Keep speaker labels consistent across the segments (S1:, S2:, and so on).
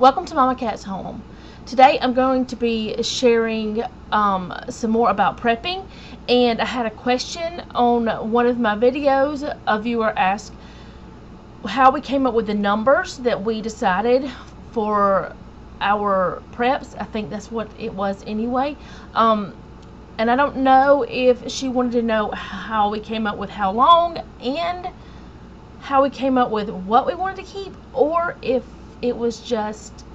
S1: Welcome to Mama Cat's Home. Today I'm going to be sharing some more about prepping, and I had a question on one of my videos. A viewer asked how we came up with the numbers that we decided for our preps. I think that's what it was anyway. And I don't know if she wanted to know how we came up with how long and how we came up with what we wanted to keep, or if it was just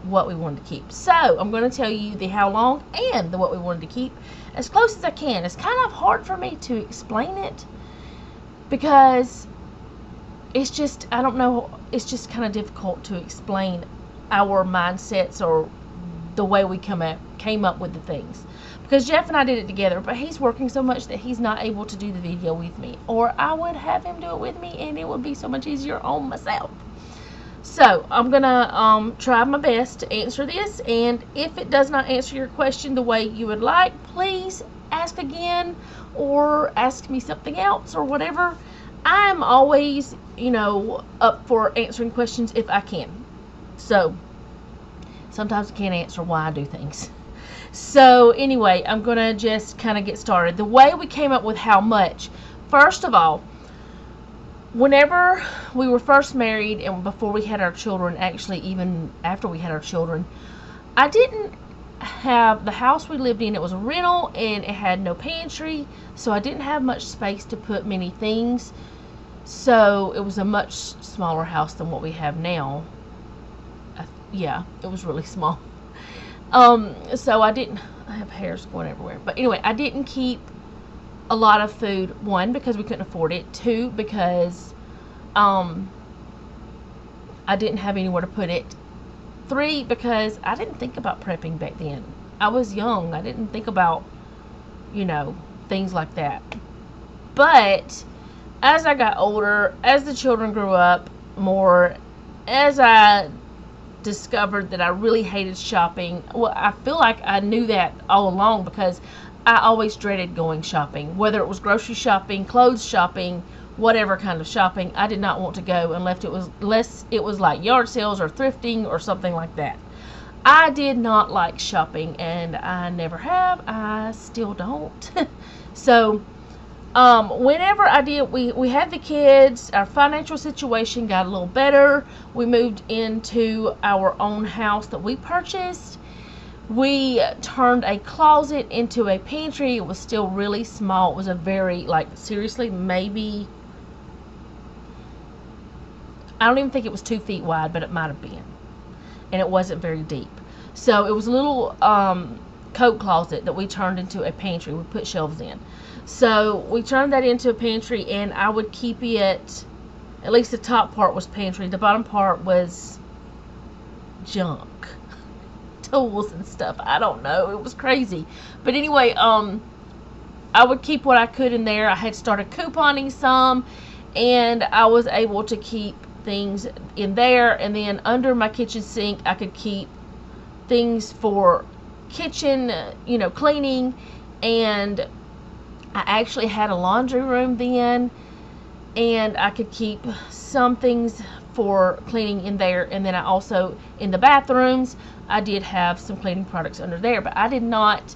S1: what we wanted to keep. So I'm going to tell you the how long and the what we wanted to keep as close as I can. It's kind of hard for me to explain it because it's just, I don't know, it's just kind of difficult to explain our mindsets or the way we came up with the things, because Jeff and I did it together, but he's working so much that he's not able to do the video with me, or I would have him do it with me and it would be so much easier on myself. So I'm gonna try my best to answer this, and if it does not answer your question the way you would like, please ask again or ask me something else or whatever. I'm always, up for answering questions if I can. So sometimes I can't answer why I do things. So anyway, I'm gonna just kind of get started. The way we came up with how much, first of all, whenever we were first married and before we had our children, actually even after we had our children, I didn't have the house we lived in. It was a rental and it had no pantry, so I didn't have much space to put many things. So it was a much smaller house than what we have now. Yeah, it was really small. So I have hairs going everywhere. But anyway, I didn't keep a lot of food. One, because we couldn't afford it. Two, because I didn't have anywhere to put it. Three, because I didn't think about prepping back then. I was young. I didn't think about, things like that. But as I got older, as the children grew up more, as I discovered that I really hated shopping. Well, I feel like I knew that all along, because I always dreaded going shopping, whether it was grocery shopping, clothes shopping, whatever kind of shopping. I did not want to go unless it was like yard sales or thrifting or something like that. I did not like shopping, and I never have. I still don't. So whenever I did, we had the kids, our financial situation got a little better. We moved into our own house that we purchased. We turned a closet into a pantry. It was still really small. It was a very, seriously, maybe, I don't even think it was 2 feet wide, but it might have been. And it wasn't very deep. So it was a little coat closet that we turned into a pantry. We put shelves in. So we turned that into a pantry, and I would keep it, at least the top part was pantry. The bottom part was junk. Tools and stuff. I don't know. It was crazy. But anyway, I would keep what I could in there. I had started couponing some, and I was able to keep things in there. And then under my kitchen sink, I could keep things for kitchen, cleaning. And I actually had a laundry room then, and I could keep some things for cleaning in there. And then I also, in the bathrooms, I did have some cleaning products under there, but I did not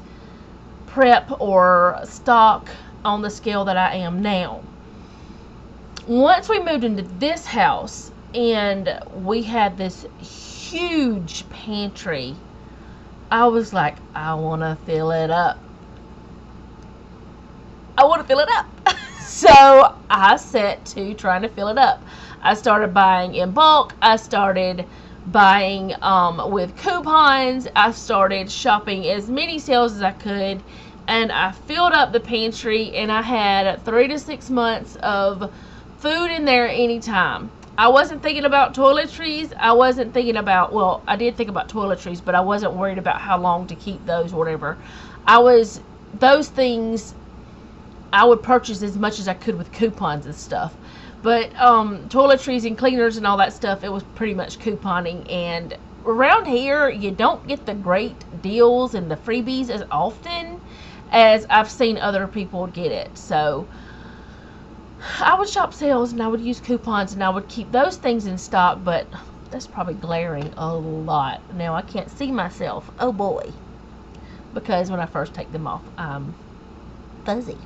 S1: prep or stock on the scale that I am now. Once we moved into this house and we had this huge pantry, I was like, I want to fill it up. I want to fill it up. So I set to trying to fill it up. I started buying in bulk. I started buying with coupons. I started shopping as many sales as I could, and I filled up the pantry, and I had 3 to 6 months of food in there anytime. I wasn't thinking about toiletries. I wasn't thinking about, well, I did think about toiletries, but I wasn't worried about how long to keep those or whatever. Those things I would purchase as much as I could with coupons and stuff. But toiletries and cleaners and all that stuff, it was pretty much couponing. And around here, you don't get the great deals and the freebies as often as I've seen other people get it. So I would shop sales, and I would use coupons, and I would keep those things in stock. But That's probably glaring a lot. Now I can't see myself. Oh boy. Because when I first take them off, I'm fuzzy.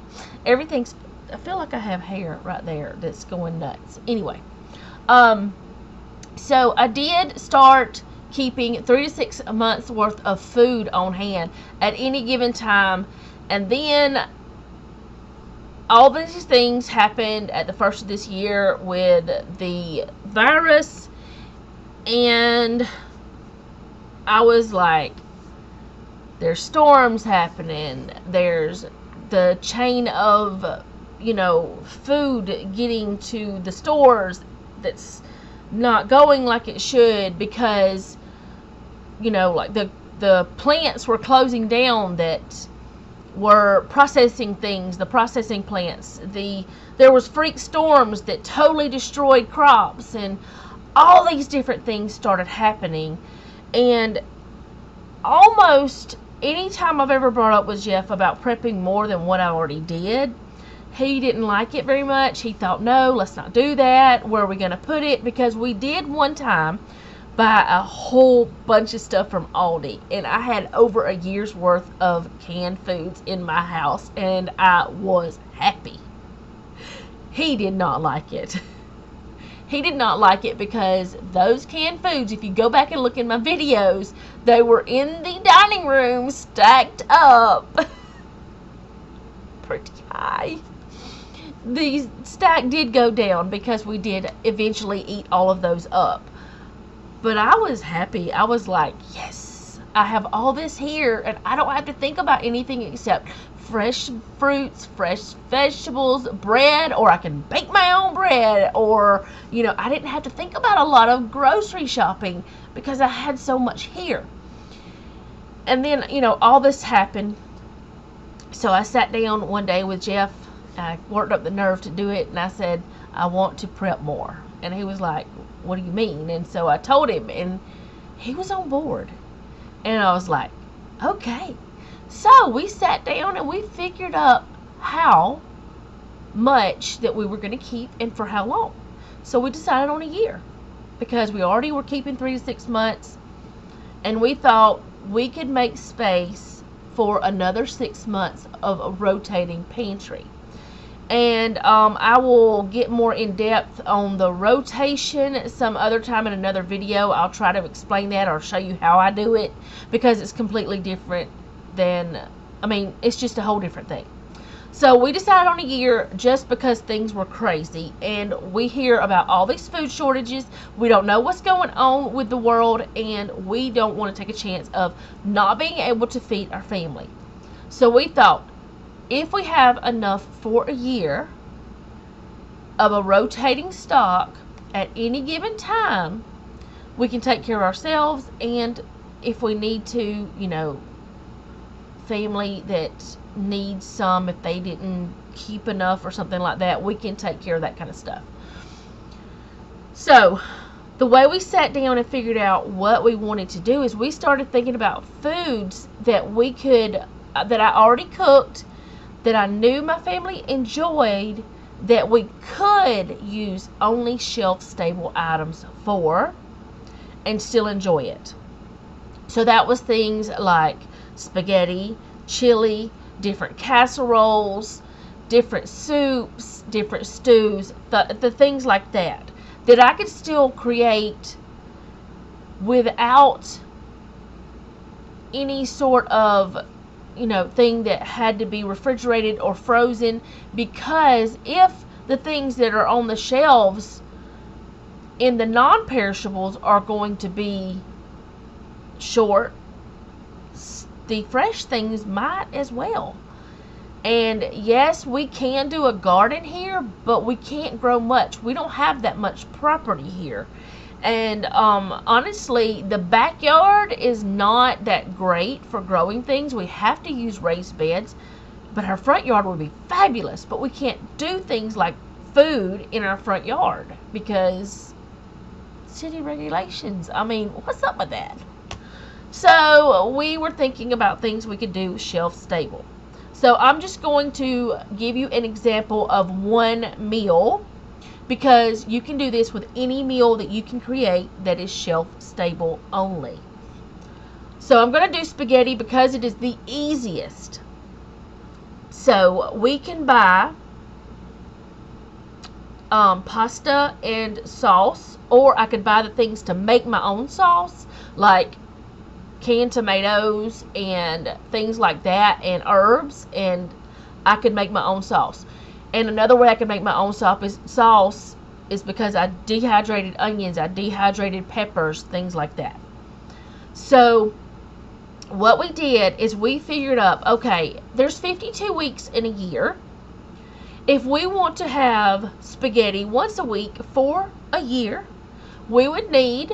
S1: Everything's, I feel like I have hair right there that's going nuts. Anyway, so I did start keeping 3 to 6 months worth of food on hand at any given time, and then all these things happened at the first of this year with the virus, and I was like, there's storms happening, there's the chain of, food getting to the stores that's not going like it should, because, like the plants were closing down that were processing things, the processing plants. There was freak storms that totally destroyed crops, and all these different things started happening. And almost any time I've ever brought up with Jeff about prepping more than what I already did, he didn't like it very much. He thought, no, let's not do that. Where are we going to put it? Because we did one time buy a whole bunch of stuff from Aldi, and I had over a year's worth of canned foods in my house, and I was happy. He did not like it. He did not like it because those canned foods, if you go back and look in my videos, they were in the dining room stacked up pretty high. The stack did go down because we did eventually eat all of those up. But I was happy. I was like, yes, I have all this here, and I don't have to think about anything except fresh fruits, fresh vegetables, bread, or I can bake my own bread, or, I didn't have to think about a lot of grocery shopping because I had so much here. And then, all this happened. So I sat down one day with Jeff. I worked up the nerve to do it, and I said, I want to prep more. And he was like, what do you mean? And so I told him, and he was on board. And I was like, okay. So we sat down and we figured up how much that we were going to keep and for how long. So we decided on a year, because we already were keeping 3 to 6 months, and we thought we could make space for another 6 months of a rotating pantry. And I will get more in depth on the rotation some other time in another video. I'll try to explain that or show you how I do it, because it's completely different than, it's just a whole different thing. So we decided on a year just because things were crazy, and we hear about all these food shortages. We don't know what's going on with the world, and we don't want to take a chance of not being able to feed our family. So we thought, if we have enough for a year of a rotating stock at any given time, we can take care of ourselves, and if we need to, family that needs some, if they didn't keep enough or something like that, we can take care of that kind of stuff. So the way we sat down and figured out what we wanted to do is we started thinking about foods that we could, that I already cooked, that I knew my family enjoyed, that we could use only shelf-stable items for and still enjoy it. So that was things like spaghetti, chili, different casseroles, different soups, different stews, the things like that I could still create without any sort of thing that had to be refrigerated or frozen, because if the things that are on the shelves in the non-perishables are going to be short, the fresh things might as well. And yes, we can do a garden here, but we can't grow much. We don't have that much property here. And honestly, the backyard is not that great for growing things. We have to use raised beds, but our front yard would be fabulous. But we can't do things like food in our front yard because city regulations. What's up with that? So we were thinking about things we could do shelf stable. So I'm just going to give you an example of one meal because you can do this with any meal that you can create that is shelf stable only. So I'm going to do spaghetti because it is the easiest. So we can buy pasta and sauce, or I could buy the things to make my own sauce, like canned tomatoes and things like that, and herbs, and I could make my own sauce. And another way I could make my own sauce is because I dehydrated onions, I dehydrated peppers, things like that. So what we did is we figured up, okay, there's 52 weeks in a year. If we want to have spaghetti once a week for a year, we would need,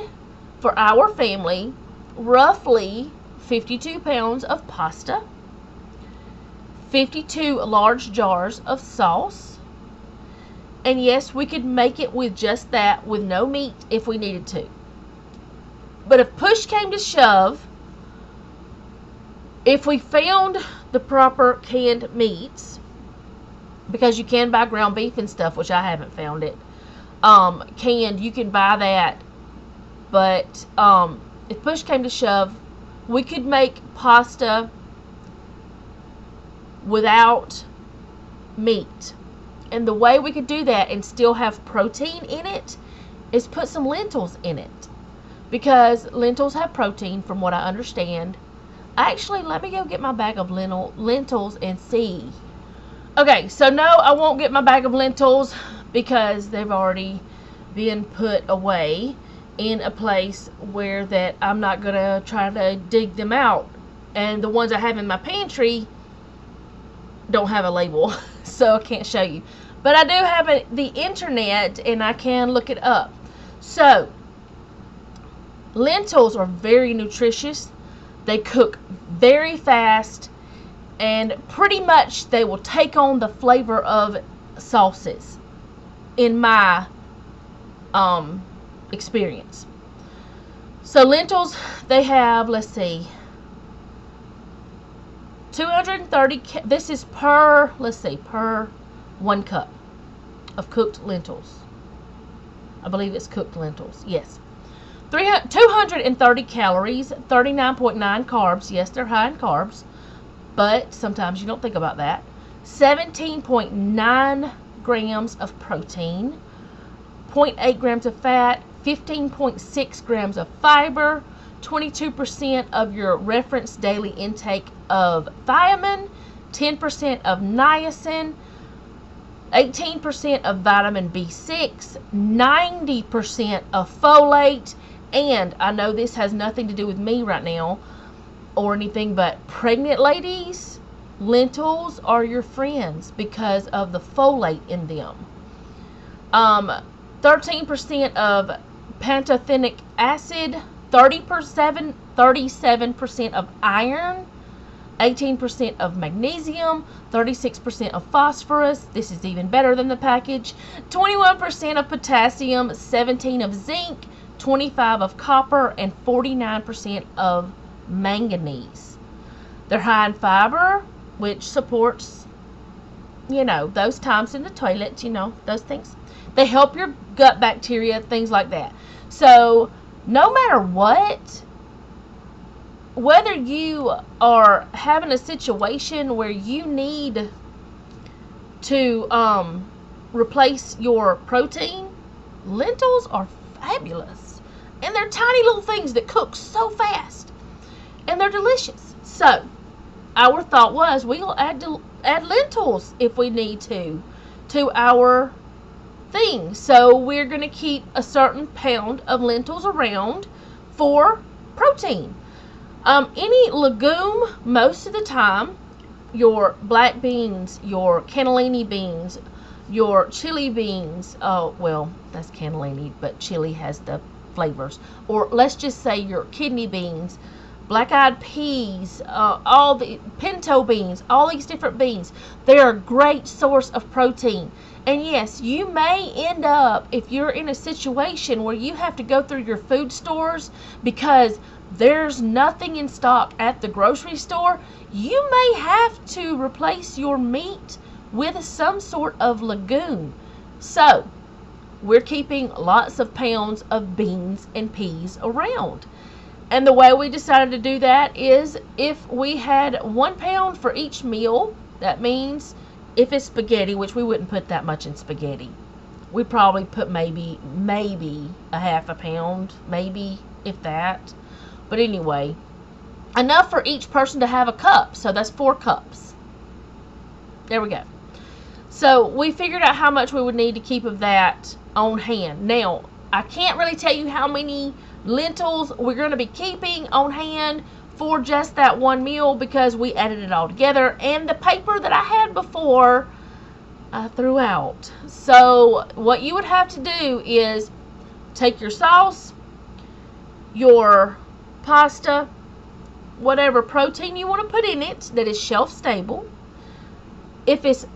S1: for our family, roughly 52 pounds of pasta, 52 large jars of sauce, and yes, we could make it with just that, with no meat if we needed to. But if push came to shove, if we found the proper canned meats, because you can buy ground beef and stuff, which I haven't found it canned, you can buy that. But if push came to shove, we could make pasta without meat. And the way we could do that and still have protein in it is put some lentils in it, because lentils have protein, from what I understand. Actually, let me go get my bag of lentils and see. Okay, so no, I won't get my bag of lentils because they've already been put away in a place where that I'm not going to try to dig them out. And the ones I have in my pantry don't have a label, so I can't show you. But I do have the internet, and I can look it up. So, lentils are very nutritious. They cook very fast, and pretty much they will take on the flavor of sauces, in my experience. So lentils, they have, let's see, 230, this is per 1 cup of cooked lentils. I believe it's cooked lentils, yes. 230 calories, 39.9 carbs. Yes, they're high in carbs, but sometimes you don't think about that. 17.9 grams of protein, 0.8 grams of fat, 15.6 grams of fiber, 22% of your reference daily intake of thiamine, 10% of niacin, 18% of vitamin B6, 90% of folate, and I know this has nothing to do with me right now or anything, but pregnant ladies, lentils are your friends because of the folate in them. 13% of pantothenic acid, 37% of iron, 18% of magnesium, 36% of phosphorus, this is even better than the package, 21% of potassium, 17% of zinc, 25% of copper, and 49% of manganese. They're high in fiber, which supports, those times in the toilet, those things. They help your gut bacteria, things like that. So, no matter what, whether you are having a situation where you need to replace your protein, lentils are fabulous. And they're tiny little things that cook so fast. And they're delicious. So, our thought was we'll add lentils if we need to our thing. So, we're going to keep a certain pound of lentils around for protein. Any legume, most of the time, your black beans, your cannellini beans, your chili beans, well, that's cannellini, but chili has the flavors. Or let's just say your kidney beans, black-eyed peas, all the pinto beans, all these different beans. They're a great source of protein. And yes, you may end up, if you're in a situation where you have to go through your food stores because there's nothing in stock at the grocery store, you may have to replace your meat with some sort of legume. So, we're keeping lots of pounds of beans and peas around. And the way we decided to do that is if we had 1 pound for each meal, that means if it's spaghetti, which we wouldn't put that much in spaghetti, we'd probably put maybe a half a pound, maybe, if that. But anyway, enough for each person to have a cup. So that's 4 cups. There we go. So we figured out how much we would need to keep of that on hand. Now, I can't really tell you how many lentils we're going to be keeping on hand for just that one meal because we added it all together, and the paper that I had before I threw out. So what you would have to do is take your sauce, your pasta, whatever protein you want to put in it that is shelf stable. If it's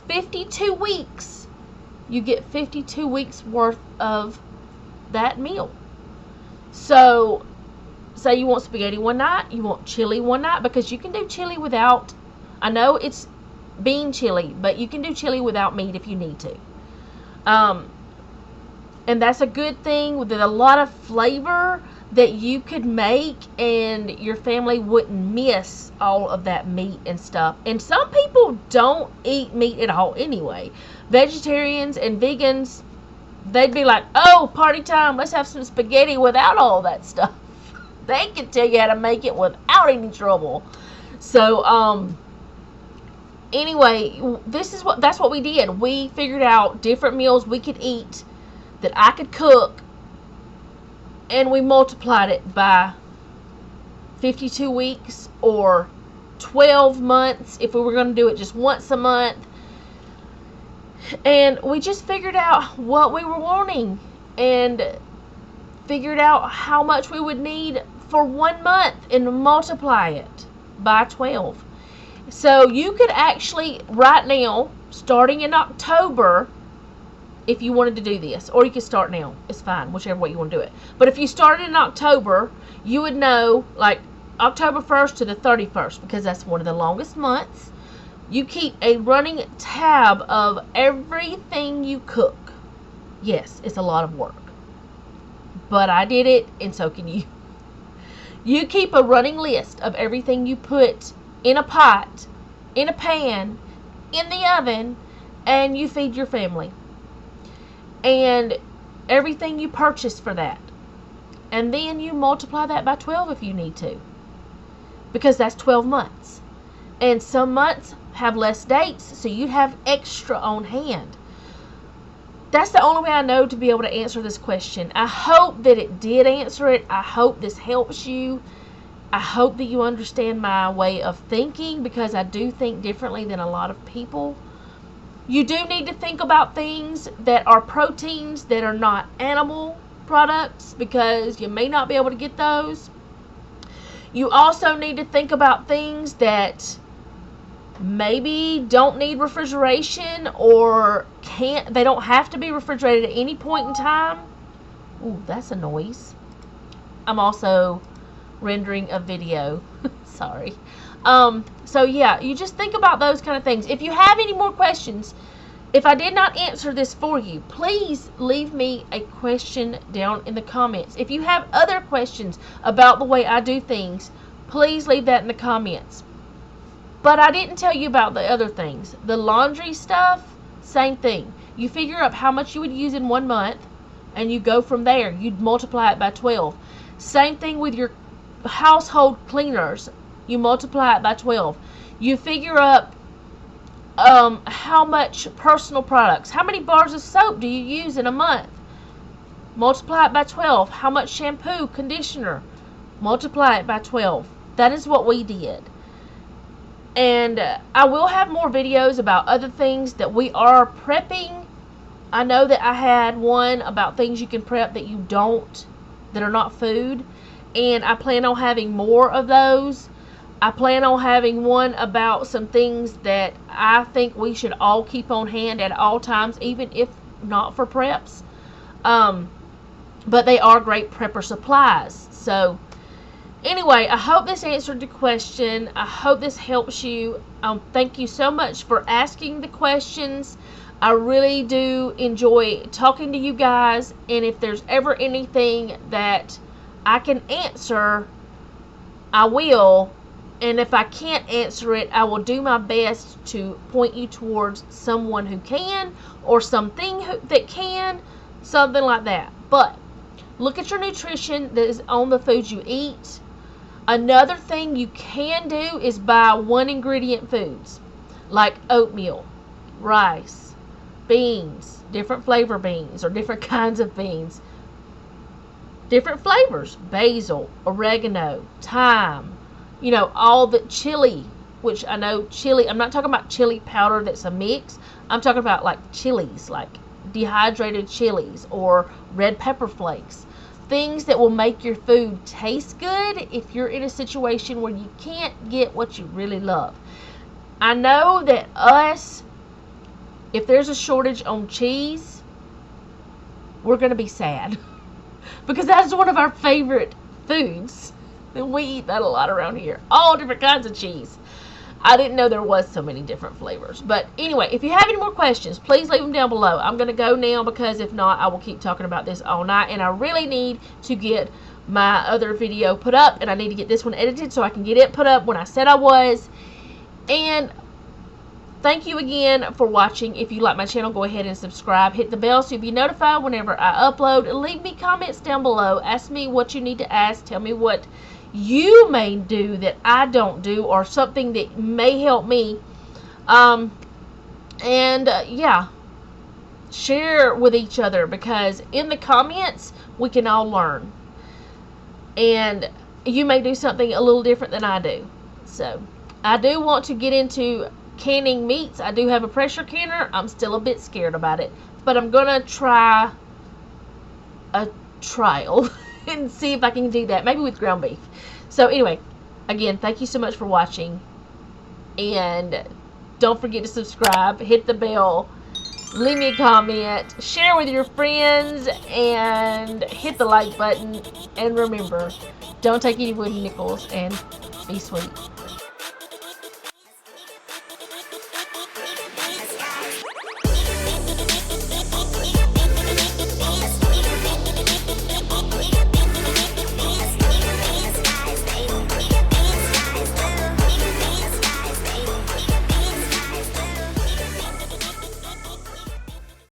S1: 52 weeks, you get 52 weeks worth of that meal. So say you want spaghetti one night, you want chili one night, because you can do chili without, I know it's bean chili, but you can do chili without meat if you need to. And that's a good thing with a lot of flavor that you could make, and your family wouldn't miss all of that meat and stuff. And some people don't eat meat at all anyway. Vegetarians and vegans, they'd be like, oh, party time, let's have some spaghetti without all that stuff. They can tell you how to make it without any trouble. So, anyway, that's what we did. We figured out different meals we could eat that I could cook, and we multiplied it by 52 weeks or 12 months if we were going to do it just once a month. And we just figured out what we were wanting and figured out how much we would need for 1 month and multiply it by 12. So you could actually, right now, starting in October, if you wanted to do this, or you could start now, it's fine, whichever way you want to do it. But if you started in October, you would know, like October 1st to the 31st, because that's one of the longest months. You keep a running tab of everything you cook. Yes, it's a lot of work, but I did it, and so can you. You keep a running list of everything you put in a pot, in a pan, in the oven, and you feed your family. And everything you purchase for that. And then you multiply that by 12 if you need to, because that's 12 months. And some months have less dates, so you'd have extra on hand. That's the only way I know to be able to answer this question. I hope that it did answer it. I hope this helps you. I hope that you understand my way of thinking, because I do think differently than a lot of people. You do need to think about things that are proteins that are not animal products, because you may not be able to get those. You also need to think about things that maybe don't need refrigeration, or they don't have to be refrigerated at any point in time. Ooh, that's a noise. I'm also rendering a video. Sorry. So yeah, you just think about those kind of things. If you have any more questions, if I did not answer this for you, please leave me a question down in the comments. If you have other questions about the way I do things, please leave that in the comments. But I didn't tell you about the other things. The laundry stuff, same thing. You figure up how much you would use in 1 month, and you go from there. You'd multiply it by 12. Same thing with your household cleaners. You multiply it by 12. You figure up how much personal products, how many bars of soap do you use in a month? Multiply it by 12. How much shampoo, conditioner? Multiply it by 12. That is what we did. And I will have more videos about other things that we are prepping. I know that I had one about things you can prep that you don't, that are not food. And I plan on having more of those. I plan on having one about some things that I think we should all keep on hand at all times, even if not for preps. But they are great prepper supplies. So Anyway, I hope this answered the question. I hope this helps you. Thank you so much for asking the questions. I really do enjoy talking to you guys. And if there's ever anything that I can answer, I will. And if I can't answer it, I will do my best to point you towards someone who can, or something that can, something like that. But look at your nutrition that is on the foods you eat. Another thing you can do is buy one ingredient foods like oatmeal, rice, beans, different flavor beans or different kinds of beans, different flavors, basil, oregano, thyme, all the chili, which I know chili, I'm not talking about chili powder that's a mix. I'm talking about like chilies, like dehydrated chilies or red pepper flakes. Things that will make your food taste good if you're in a situation where you can't get what you really love. I know that if there's a shortage on cheese, we're going to be sad. Because that's one of our favorite foods. And we eat that a lot around here. All different kinds of cheese. I didn't know there was so many different flavors. But anyway, if you have any more questions, please leave them down below. I'm going to go now because if not, I will keep talking about this all night. And I really need to get my other video put up. And I need to get this one edited so I can get it put up when I said I was. And thank you again for watching. If you like my channel, go ahead and subscribe. Hit the bell so you'll be notified whenever I upload. Leave me comments down below. Ask me what you need to ask. Tell me what you may do that I don't do, or something that may help me. Yeah, share with each other, because in the comments we can all learn, and you may do something a little different than I do. So I do want to get into canning meats. I do have a pressure canner. I'm still a bit scared about it, but I'm gonna try a trial and see if I can do that, maybe with ground beef. So anyway, again, thank you so much for watching, and don't forget to subscribe, hit the bell, leave me a comment, share with your friends, and hit the like button. And remember, don't take any wooden nickels, and be sweet.